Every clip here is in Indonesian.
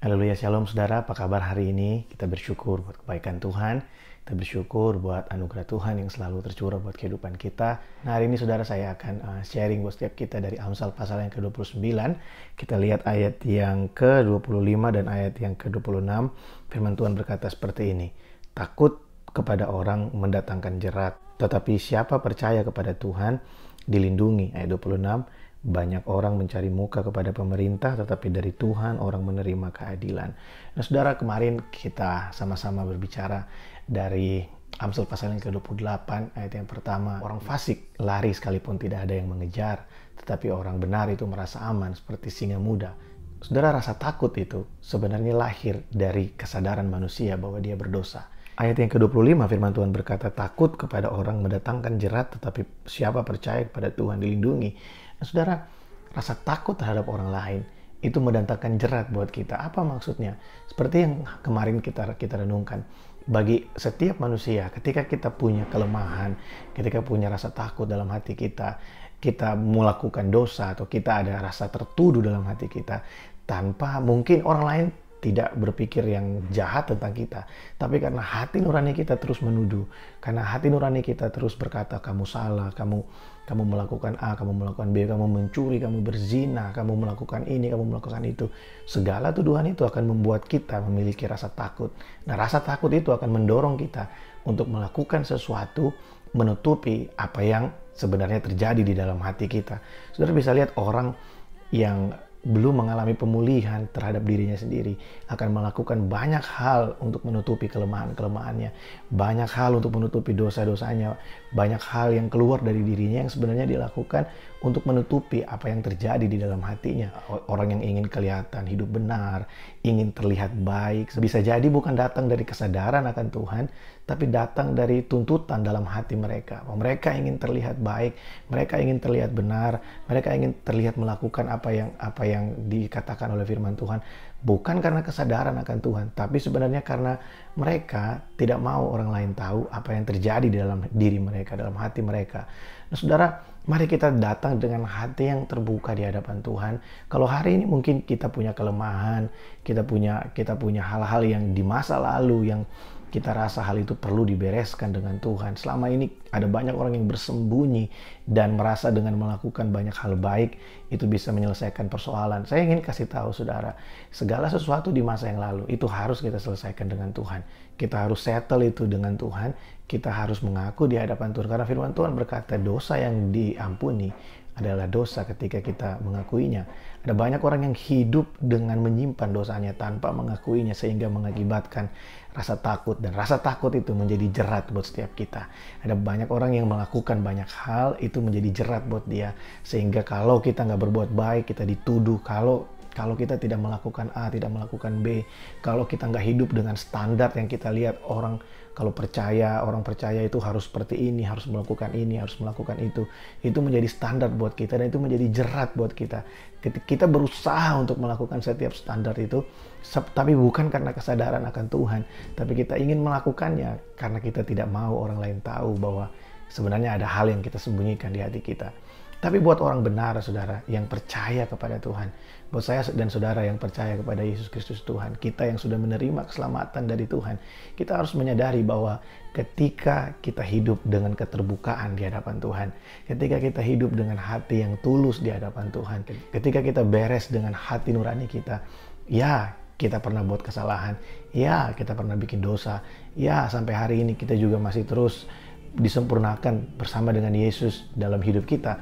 Haleluya, shalom saudara, apa kabar hari ini? Kita bersyukur buat kebaikan Tuhan, kita bersyukur buat anugerah Tuhan yang selalu tercurah buat kehidupan kita. Nah, hari ini saudara, saya akan sharing buat setiap kita dari Amsal pasal yang ke-29. Kita lihat ayat yang ke-25 dan ayat yang ke-26. Firman Tuhan berkata seperti ini: takut kepada orang mendatangkan jerat, tetapi siapa percaya kepada Tuhan dilindungi. Ayat 26, banyak orang mencari muka kepada pemerintah, tetapi dari Tuhan orang menerima keadilan. Nah saudara, kemarin kita sama-sama berbicara dari Amsal pasal yang ke-28 ayat yang pertama. Orang fasik lari sekalipun tidak ada yang mengejar, tetapi orang benar itu merasa aman seperti singa muda. Saudara, rasa takut itu sebenarnya lahir dari kesadaran manusia bahwa dia berdosa. Ayat yang ke-25 firman Tuhan berkata, takut kepada orang mendatangkan jerat, tetapi siapa percaya kepada Tuhan dilindungi. Nah, saudara, rasa takut terhadap orang lain itu mendatangkan jerat buat kita. Apa maksudnya? Seperti yang kemarin kita renungkan. Bagi setiap manusia, ketika kita punya kelemahan, ketika punya rasa takut dalam hati kita melakukan dosa atau kita ada rasa tertuduh dalam hati kita, tanpa mungkin orang lain tidak berpikir yang jahat tentang kita, tapi karena hati nurani kita terus menuduh, karena hati nurani kita terus berkata, kamu salah, kamu melakukan A, kamu melakukan B, kamu mencuri, kamu berzina, kamu melakukan ini, kamu melakukan itu. Segala tuduhan itu akan membuat kita memiliki rasa takut. Nah, rasa takut itu akan mendorong kita untuk melakukan sesuatu, menutupi apa yang sebenarnya terjadi di dalam hati kita. Saudara bisa lihat orang yang belum mengalami pemulihan terhadap dirinya sendiri akan melakukan banyak hal untuk menutupi kelemahan-kelemahannya, banyak hal untuk menutupi dosa-dosanya, banyak hal yang keluar dari dirinya yang sebenarnya dilakukan untuk menutupi apa yang terjadi di dalam hatinya. Orang yang ingin kelihatan hidup benar, ingin terlihat baik, bisa jadi bukan datang dari kesadaran akan Tuhan, tapi datang dari tuntutan dalam hati mereka. Mereka ingin terlihat baik, mereka ingin terlihat benar, mereka ingin terlihat melakukan apa yang dikatakan oleh firman Tuhan, bukan karena kesadaran akan Tuhan, tapi sebenarnya karena mereka tidak mau orang lain tahu apa yang terjadi di dalam diri mereka, dalam hati mereka. Nah saudara, mari kita datang dengan hati yang terbuka di hadapan Tuhan. Kalau hari ini mungkin kita punya kelemahan, kita punya hal-hal yang di masa lalu yang kita rasa hal itu perlu dibereskan dengan Tuhan. Selama ini ada banyak orang yang bersembunyi dan merasa dengan melakukan banyak hal baik itu bisa menyelesaikan persoalan. Saya ingin kasih tahu saudara, segala sesuatu di masa yang lalu itu harus kita selesaikan dengan Tuhan. Kita harus settle itu dengan Tuhan. Kita harus mengaku di hadapan Tuhan. Karena firman Tuhan berkata dosa yang diampuni adalah dosa ketika kita mengakuinya. Ada banyak orang yang hidup dengan menyimpan dosanya tanpa mengakuinya, sehingga mengakibatkan rasa takut, dan rasa takut itu menjadi jerat buat setiap kita. Ada banyak orang yang melakukan banyak hal itu menjadi jerat buat dia, sehingga kalau kita nggak berbuat baik kita dituduh, kalau kita tidak melakukan A, tidak melakukan B, kalau kita nggak hidup dengan standar yang kita lihat orang orang percaya itu harus seperti ini, harus melakukan ini, harus melakukan itu menjadi standar buat kita dan itu menjadi jerat buat kita. Kita berusaha untuk melakukan setiap standar itu, tapi bukan karena kesadaran akan Tuhan, tapi kita ingin melakukannya karena kita tidak mau orang lain tahu bahwa sebenarnya ada hal yang kita sembunyikan di hati kita. Tapi buat orang benar, saudara, yang percaya kepada Tuhan, buat saya dan saudara yang percaya kepada Yesus Kristus Tuhan, kita yang sudah menerima keselamatan dari Tuhan, kita harus menyadari bahwa ketika kita hidup dengan keterbukaan di hadapan Tuhan, ketika kita hidup dengan hati yang tulus di hadapan Tuhan, ketika kita beres dengan hati nurani kita, ya kita pernah buat kesalahan, ya kita pernah bikin dosa, ya sampai hari ini kita juga masih terus disempurnakan bersama dengan Yesus dalam hidup kita.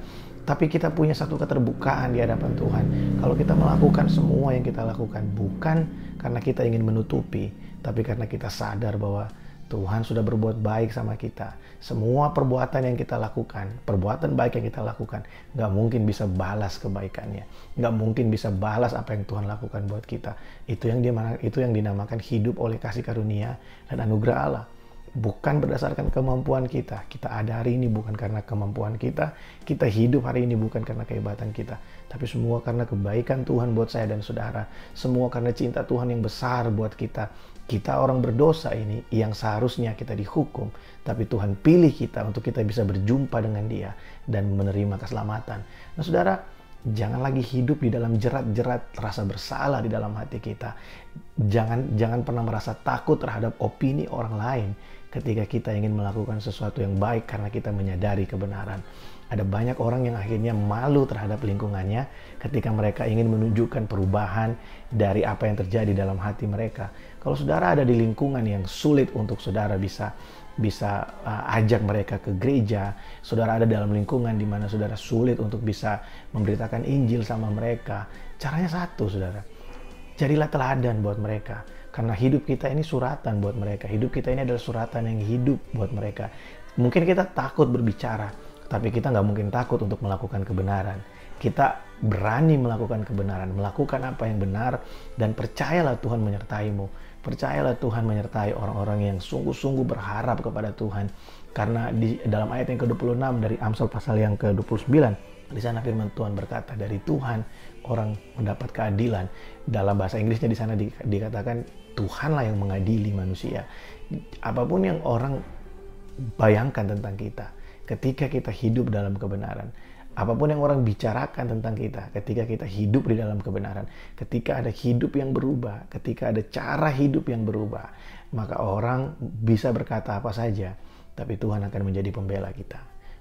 Tapi kita punya satu keterbukaan di hadapan Tuhan. Kalau kita melakukan semua yang kita lakukan bukan karena kita ingin menutupi, tapi karena kita sadar bahwa Tuhan sudah berbuat baik sama kita. Semua perbuatan yang kita lakukan, perbuatan baik yang kita lakukan, nggak mungkin bisa balas kebaikannya. Nggak mungkin bisa balas apa yang Tuhan lakukan buat kita. Itu yang dinamakan hidup oleh kasih karunia dan anugerah Allah. Bukan berdasarkan kemampuan kita. Kita ada hari ini bukan karena kemampuan kita. Kita hidup hari ini bukan karena kehebatan kita. Tapi semua karena kebaikan Tuhan buat saya dan saudara. Semua karena cinta Tuhan yang besar buat kita. Kita orang berdosa ini yang seharusnya kita dihukum. Tapi Tuhan pilih kita untuk kita bisa berjumpa dengan Dia dan menerima keselamatan. Nah saudara, Jangan lagi hidup di dalam jerat-jerat rasa bersalah di dalam hati kita. Jangan pernah merasa takut terhadap opini orang lain ketika kita ingin melakukan sesuatu yang baik karena kita menyadari kebenaran. Ada banyak orang yang akhirnya malu terhadap lingkungannya ketika mereka ingin menunjukkan perubahan dari apa yang terjadi dalam hati mereka. Kalau saudara ada di lingkungan yang sulit untuk saudara bisa ajak mereka ke gereja, saudara ada dalam lingkungan di mana saudara sulit untuk bisa memberitakan Injil sama mereka, caranya satu, saudara. Jadilah teladan buat mereka. Karena hidup kita ini suratan buat mereka. Hidup kita ini adalah suratan yang hidup buat mereka. Mungkin kita takut berbicara, tapi kita nggak mungkin takut untuk melakukan kebenaran. Kita berani melakukan kebenaran, melakukan apa yang benar, dan percayalah Tuhan menyertaimu. Percayalah Tuhan menyertai orang-orang yang sungguh-sungguh berharap kepada Tuhan. Karena di dalam ayat yang ke-26 dari Amsal pasal yang ke-29, di sana firman Tuhan berkata, dari Tuhan orang mendapat keadilan. Dalam bahasa Inggrisnya di sana dikatakan, Tuhanlah yang mengadili manusia. Apapun yang orang bayangkan tentang kita, ketika kita hidup dalam kebenaran, apapun yang orang bicarakan tentang kita, ketika kita hidup di dalam kebenaran, ketika ada hidup yang berubah, ketika ada cara hidup yang berubah, maka orang bisa berkata apa saja, tapi Tuhan akan menjadi pembela kita.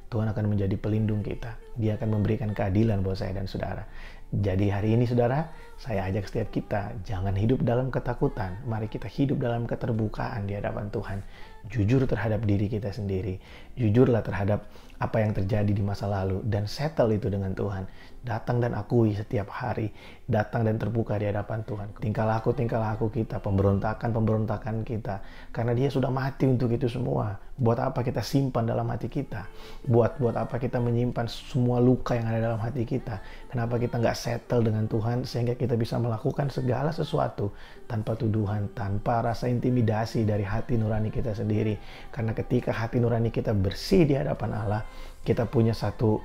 Tuhan akan menjadi pelindung kita. Dia akan memberikan keadilan buat saya dan saudara. Jadi hari ini saudara, saya ajak setiap kita, jangan hidup dalam ketakutan. Mari kita hidup dalam keterbukaan di hadapan Tuhan. Jujur terhadap diri kita sendiri. Jujurlah terhadap apa yang terjadi di masa lalu. Dan settle itu dengan Tuhan. Datang dan akui setiap hari. Datang dan terbuka di hadapan Tuhan. Tingkah laku kita. Pemberontakan kita. Karena dia sudah mati untuk itu semua. Buat apa kita simpan dalam hati kita? Buat apa kita menyimpan semua luka yang ada dalam hati kita? Kenapa kita nggak settle dengan Tuhan sehingga kita bisa melakukan segala sesuatu tanpa tuduhan, tanpa rasa intimidasi dari hati nurani kita sendiri? Karena ketika hati nurani kita bersih di hadapan Allah, kita punya satu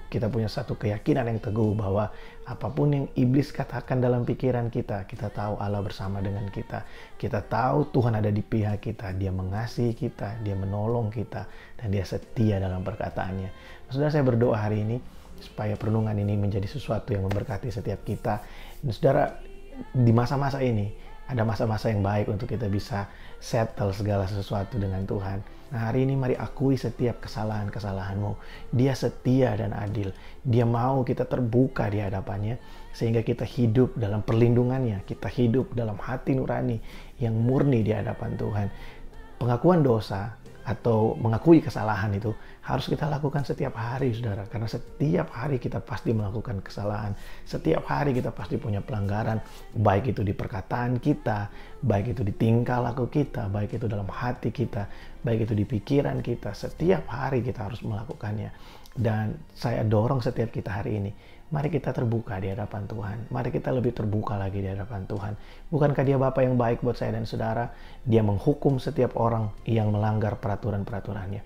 keyakinan yang teguh bahwa apapun yang iblis katakan dalam pikiran kita tahu Allah bersama dengan kita. Kita tahu Tuhan ada di pihak kita, Dia mengasihi kita, Dia menolong kita, dan Dia setia dalam perkataannya. Saudara, saya berdoa hari ini supaya perenungan ini menjadi sesuatu yang memberkati setiap kita. Dan saudara, di masa-masa ini ada masa-masa yang baik untuk kita bisa settle segala sesuatu dengan Tuhan. Nah, hari ini mari akui setiap kesalahan-kesalahanmu. Dia setia dan adil. Dia mau kita terbuka di hadapannya sehingga kita hidup dalam perlindungannya. Kita hidup dalam hati nurani yang murni di hadapan Tuhan. Pengakuan dosa atau mengakui kesalahan itu harus kita lakukan setiap hari, saudara. Karena setiap hari kita pasti melakukan kesalahan. Setiap hari kita pasti punya pelanggaran. Baik itu di perkataan kita, baik itu di tingkah laku kita, baik itu dalam hati kita, baik itu di pikiran kita. Setiap hari kita harus melakukannya. Dan saya dorong setiap kita hari ini, mari kita terbuka di hadapan Tuhan. Mari kita lebih terbuka lagi di hadapan Tuhan. Bukankah Dia Bapa yang baik buat saya dan saudara? Dia menghukum setiap orang yang melanggar peraturan-peraturannya.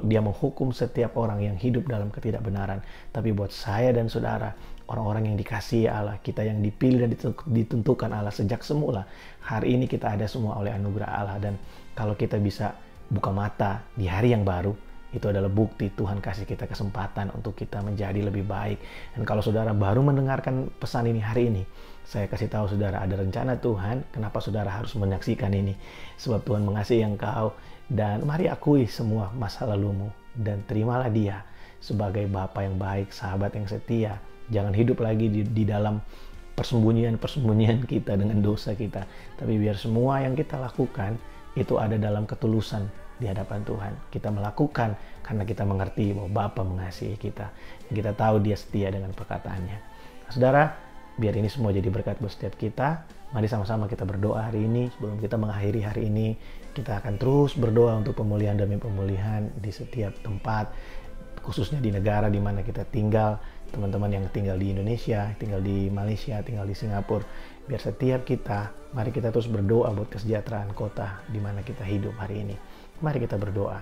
Dia menghukum setiap orang yang hidup dalam ketidakbenaran. Tapi buat saya dan saudara, orang-orang yang dikasihi Allah, kita yang dipilih dan ditentukan Allah sejak semula, hari ini kita ada semua oleh anugerah Allah. Dan kalau kita bisa buka mata di hari yang baru, itu adalah bukti Tuhan kasih kita kesempatan untuk kita menjadi lebih baik. Dan kalau saudara baru mendengarkan pesan ini hari ini, saya kasih tahu saudara, ada rencana Tuhan. Kenapa saudara harus menyaksikan ini? Sebab Tuhan mengasihi engkau. Dan mari akui semua masa lalumu dan terimalah Dia sebagai Bapa yang baik, sahabat yang setia. Jangan hidup lagi di dalam persembunyian kita dengan dosa kita. Tapi biar semua yang kita lakukan itu ada dalam ketulusan di hadapan Tuhan. Kita melakukan karena kita mengerti bahwa Bapa mengasihi kita. Kita tahu Dia setia dengan perkataannya. Nah, saudara, biar ini semua jadi berkat buat setiap kita. Mari sama-sama kita berdoa hari ini. Sebelum kita mengakhiri hari ini, kita akan terus berdoa untuk pemulihan demi pemulihan di setiap tempat, khususnya di negara di mana kita tinggal. Teman-teman yang tinggal di Indonesia, tinggal di Malaysia, tinggal di Singapura. Biar setiap kita, mari kita terus berdoa buat kesejahteraan kota di mana kita hidup hari ini. Mari kita berdoa.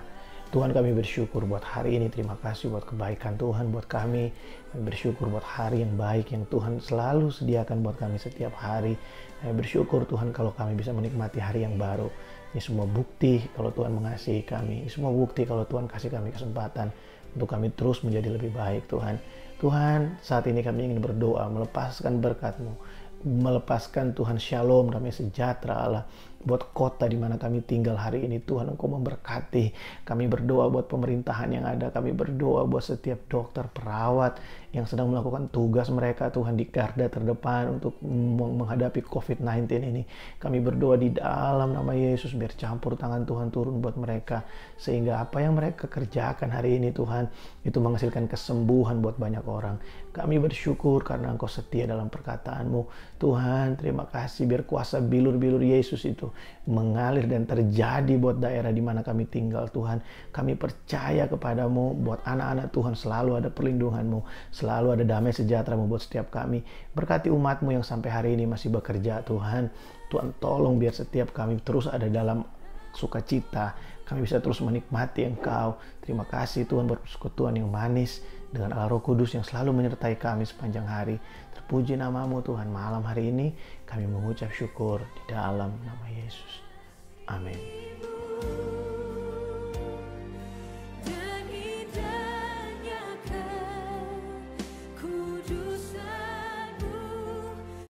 Tuhan, kami bersyukur buat hari ini. Terima kasih buat kebaikan Tuhan buat kami. Kami bersyukur buat hari yang baik yang Tuhan selalu sediakan buat kami setiap hari. Kami bersyukur Tuhan kalau kami bisa menikmati hari yang baru. Ini semua bukti kalau Tuhan mengasihi kami. Ini semua bukti kalau Tuhan kasih kami kesempatan untuk kami terus menjadi lebih baik Tuhan. Tuhan, saat ini kami ingin berdoa, melepaskan berkat-Mu, melepaskan Tuhan shalom, damai sejahtera Allah buat kota di mana kami tinggal hari ini. Tuhan, Engkau memberkati. Kami berdoa buat pemerintahan yang ada. Kami berdoa buat setiap dokter, perawat yang sedang melakukan tugas mereka Tuhan di garda terdepan untuk menghadapi COVID-19 ini. Kami berdoa di dalam nama Yesus, biar campur tangan Tuhan turun buat mereka, sehingga apa yang mereka kerjakan hari ini Tuhan, itu menghasilkan kesembuhan buat banyak orang. Kami bersyukur karena Engkau setia dalam perkataanmu Tuhan. Terima kasih, biar kuasa bilur-bilur Yesus itu mengalir dan terjadi buat daerah di mana kami tinggal Tuhan. Kami percaya kepadamu, buat anak-anak Tuhan selalu ada perlindunganmu, selalu ada damai sejahtera-Mu buat setiap kami. Berkati umat-Mu yang sampai hari ini masih bekerja Tuhan. Tuhan tolong biar setiap kami terus ada dalam sukacita, kami bisa terus menikmati Engkau. Terima kasih Tuhan buat persekutuan yang manis dengan Allah Roh Kudus yang selalu menyertai kami sepanjang hari. Terpuji nama-Mu Tuhan. Malam hari ini kami mengucap syukur di dalam nama Yesus. Amin.